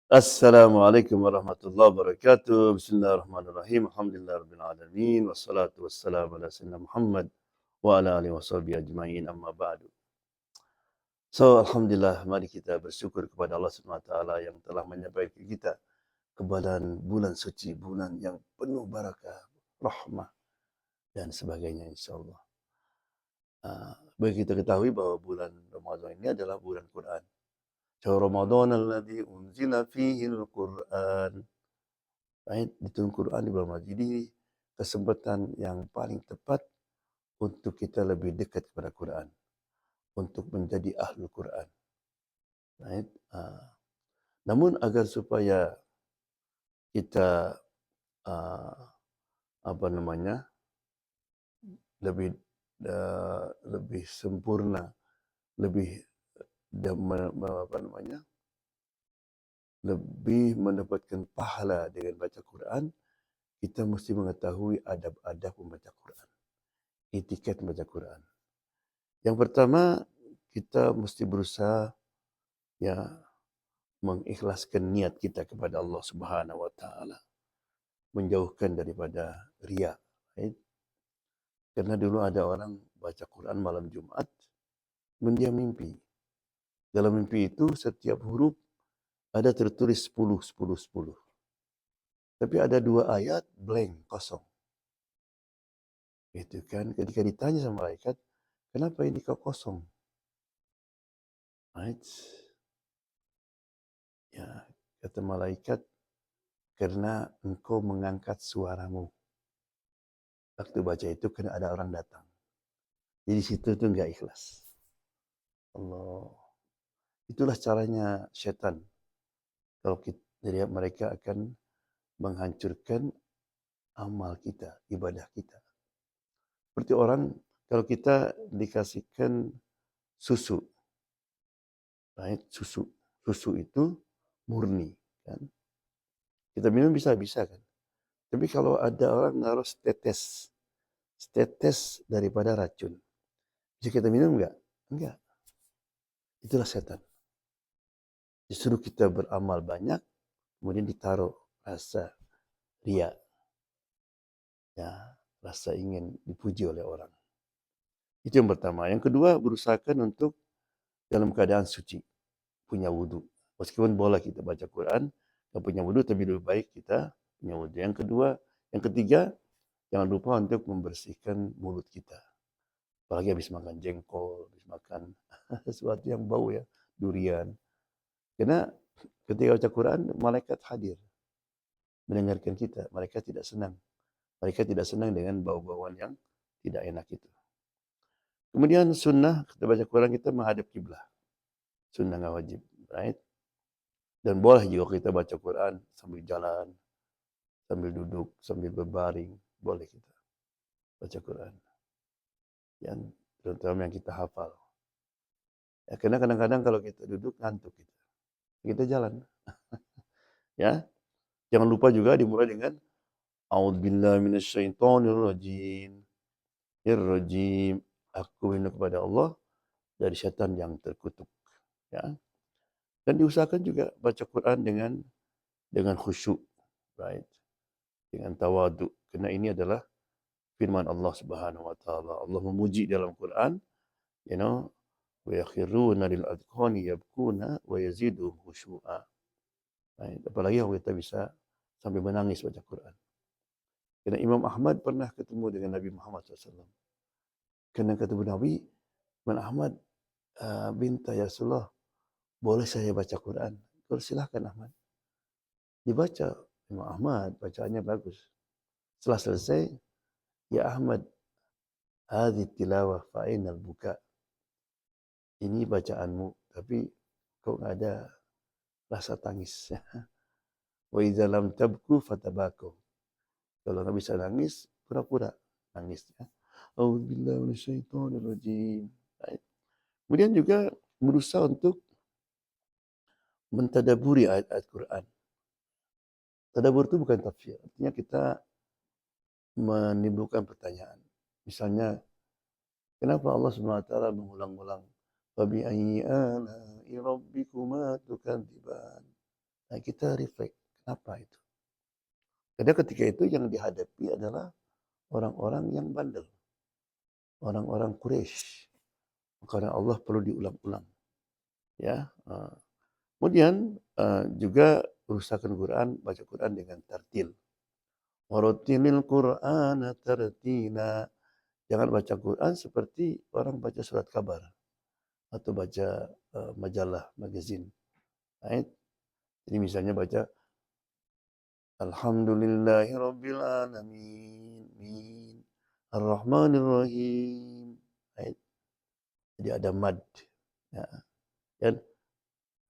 Assalamualaikum warahmatullahi wabarakatuh. Bismillahirrahmanirrahim. Alhamdulillahirabbil alamin wassalatu wassalamu ala sayyidina Muhammad wa ala alihi washabihi ajmain amma ba'du. So alhamdulillah, mari kita bersyukur kepada Allah Subhanahu wa taala yang telah menyampaikan kita ke bulan suci, bulan yang penuh barakah, rahmah dan sebagainya insyaallah. Bagi kita ketahui bahwa bulan Ramadan ini adalah bulan Quran. Syahrul Ramadan alladzi unzila fihi al-Quran. Baik, diturunkan Quran di bulan Ramadan. Jadi kesempatan yang paling tepat untuk kita lebih dekat kepada Quran, untuk menjadi ahlul Quran. Baik. Namun agar supaya kita lebih lebih sempurna, lebih lebih mendapatkan pahala dengan baca Quran, kita mesti mengetahui adab-adab membaca Quran, etiket membaca Quran. Yang pertama, kita mesti berusaha mengikhlaskan niat kita kepada Allah Subhanahu wa taala, menjauhkan daripada riya. Karena dulu ada orang baca Quran malam Jumat, dia mimpi. Dalam mimpi itu setiap huruf ada tertulis 10, 10, 10. Tapi ada 2 ayat blank, kosong. Itu kan, ketika ditanya sama malaikat, kenapa ini kok kosong? Ya, kata malaikat, karena engkau mengangkat suaramu. Waktu baca itu kena ada orang datang. Jadi situ tuh enggak ikhlas. Allah. Itulah caranya setan. Kalau mereka akan menghancurkan amal kita, ibadah kita. Seperti orang, kalau kita dikasihkan susu, right? Susu itu murni, kan? Kita minum bisa kan? Tapi kalau ada orang naruh setetes daripada racun, bisa kita minum enggak? Enggak. Itulah setan. Disuruh kita beramal banyak, kemudian ditaruh rasa riya, ya, rasa ingin dipuji oleh orang. Itu yang pertama. Yang kedua, berusahakan untuk dalam keadaan suci, punya wudhu. Meskipun boleh kita baca Quran, tidak punya wudhu, tapi lebih baik kita punya wudhu. Yang ketiga, jangan lupa untuk membersihkan mulut kita. Apalagi habis makan jengkol, habis makan sesuatu yang bau ya, durian. Karena ketika baca Quran, malaikat hadir mendengarkan kita. Mereka tidak senang. Mereka tidak senang dengan bau-bauan yang tidak enak itu. Kemudian sunnah, kita baca Quran kita menghadap kiblat. Sunnah nggak wajib, right? Dan boleh juga kita baca Quran sambil jalan, sambil duduk, sambil berbaring. Boleh kita baca Quran. Yang terutama yang kita hafal. Ya, karena kadang-kadang kalau kita duduk ngantuk kita jalan. Ya, jangan lupa juga dimulai dengan A'udzubillahi minasyaitonirrajim. Irrajim. Aku minta kepada Allah dari syaitan yang terkutuk. Ya. Dan diusahakan juga baca Quran dengan khusyuk, right? Dengan tawadu. Karena ini adalah firman Allah Subhanahu wa taala. Allah memuji dalam Quran, wa yakhruna lil adqani yabkuna wa yaziduhum khusyu'a. Right? Apalagi kalau kita bisa sampai menangis baca Quran. Karena Imam Ahmad pernah ketemu dengan Nabi Muhammad SAW. Karena ketemu Nabi, Imam Ahmad minta, ya Rasulullah, boleh saya baca Quran? Kalau silahkan Ahmad. Dibaca. Imam Ahmad, bacaannya bagus. Setelah selesai, ya Ahmad, hadhi tilawah fa'inal buka. Ini bacaanmu, tapi kok nggak ada rasa tangis. Wa idza lam tabku fatabaku. Kalau nggak bisa nangis, pura-pura nangis. A'udzubillahi minasyaitonirrajim. Kemudian juga berusaha untuk mentadaburi ayat-ayat Quran. Tadabur itu bukan tafsir. Artinya kita menimbulkan pertanyaan. Misalnya, kenapa Allah SWT mengulang-ulang Fabi'ayyi ala'i rabbikuma tukadziban? Nah, kita refleks, kenapa itu? Karena ketika itu yang dihadapi adalah orang-orang yang bandel, orang-orang Quraisy. Karena Allah perlu diulang-ulang, ya. Kemudian juga urusakan Quran, baca Quran dengan tartil. Warattilil Qur'ana tartila. Jangan baca Quran seperti orang baca surat kabar atau baca majalah, magazin. Right? Jadi misalnya baca Alhamdulillahi Rabbil Alamin, Ar-Rahmanir Rahim. Right? Jadi ada mad. Ya. Dan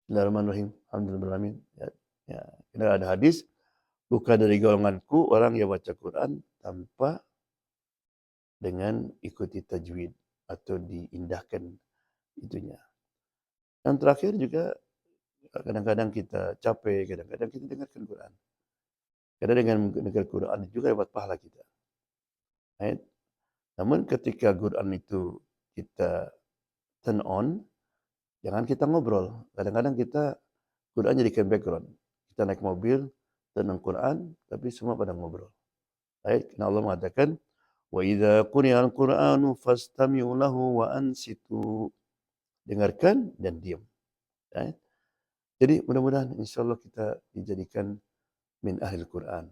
Bismillahirrahmanirrahim. Alhamdulillahirrahmanirrahim. Ya. Ya. Kita ada hadis, bukan dari golonganku orang yang baca Quran tanpa dengan ikuti tajwid atau diindahkan itunya. Yang terakhir juga kadang-kadang kita capek, kadang-kadang kita dengarkan Quran. Karena dengan mendengar Quran juga dapat pahala kita. Right? Namun ketika Quran itu kita turn on, jangan kita ngobrol. Kadang-kadang kita Quran jadikan background. Kita naik mobil, turn on Quran, tapi semua pada ngobrol. Right? Karena Allah mengatakan, wa idza quri'al Qur'anu fastami'u lahu wa ansitu. Dengarkan dan diam. Right? Jadi mudah-mudahan insyaAllah kita dijadikan min ahlil Quran.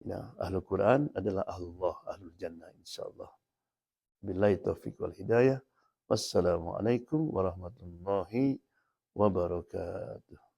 Ya, ahlul Quran adalah ahlullah, ahlul jannah insyaAllah. Billahi taufiq wal hidayah. Wassalamualaikum warahmatullahi wabarakatuh.